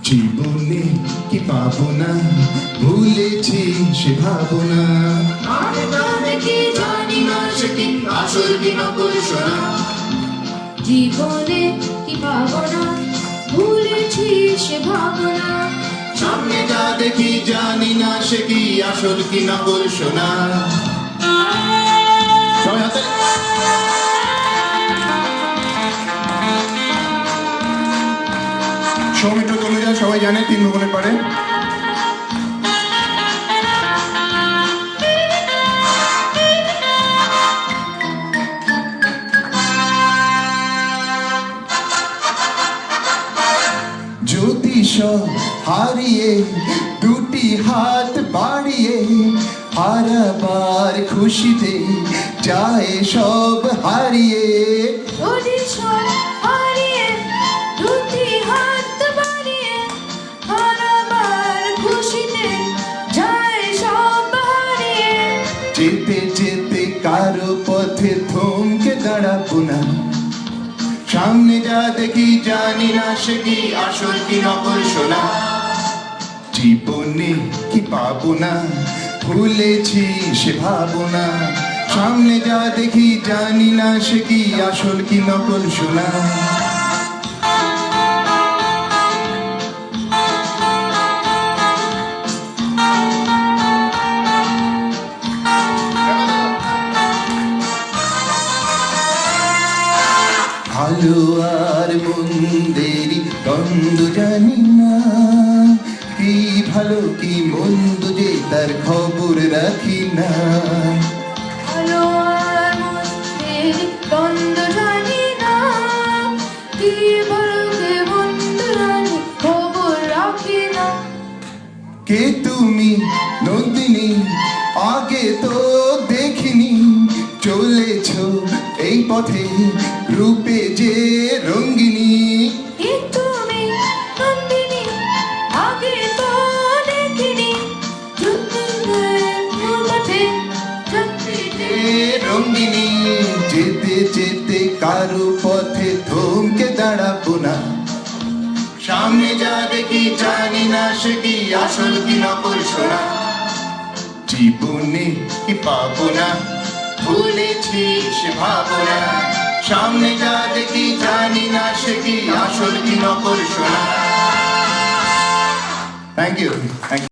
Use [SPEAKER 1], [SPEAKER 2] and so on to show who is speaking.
[SPEAKER 1] জীবনে কি পাবো না, ভুলেছি সে ভাবনা।
[SPEAKER 2] কি জানি না সে কি আসল কি নকল সোনা।
[SPEAKER 3] জীবনে কি পাবো না, ভুলেছি সে ভাবনা।
[SPEAKER 1] সামনে যা দেখি জানি না সে কি আসল কি নকল সোনা। সবাই হাতে সৌমিত্র তনুজা সবাই জানে তিন ভুবনের পারে। জ্যোতিষ হারিয়ে দুটি হাত বাড়িয়ে হারাবার খুশিতে যায় সব হারিয়ে।
[SPEAKER 3] অডিশন হারিয়ে দুটি হাত বাড়িয়ে হারাবার খুশিতে যায় সব হারিয়ে।
[SPEAKER 1] যেতে যেতে কারো পথে থমকে দাঁড়াবো না। সামনে যা দেখি জানি না সে কি আসল কি নকল সোনা। জীবনে কি পাবো না, ভুলেছি সে ভাবনা। সামনে যা দেখি জানি না সে কি আসল কি নকল সোনা। ভালো আর মন্দের দ্বন্দ্ব জানি না, কি ভালো কি মন্দ যে তার খবর রাখি না।
[SPEAKER 3] ভালো আর মন্দের দ্বন্দ্ব জানি না, কি ভালো কি মন্দ জানি খবর রাখি না।
[SPEAKER 1] কে তুমি নন্দিনী, আগে তো দেখিনি। চলেছ এই পথে রূপে যে রঙ্গিনী।
[SPEAKER 3] কে তুমি নন্দিনী, আগে তো দেখিনি।
[SPEAKER 1] রঙ্গিনী যেতে যেতে কারো পথে থমকে দাঁড়াবো না। সামনে যা দেখি জানি না সে কি আসল কি নকল সোনা। জীবনে কি পাবো না, ভুলেছি সে ভাবনা। সামনে যা দেখি জানি না সে কি আসল কি নকল সোনা। Thank you.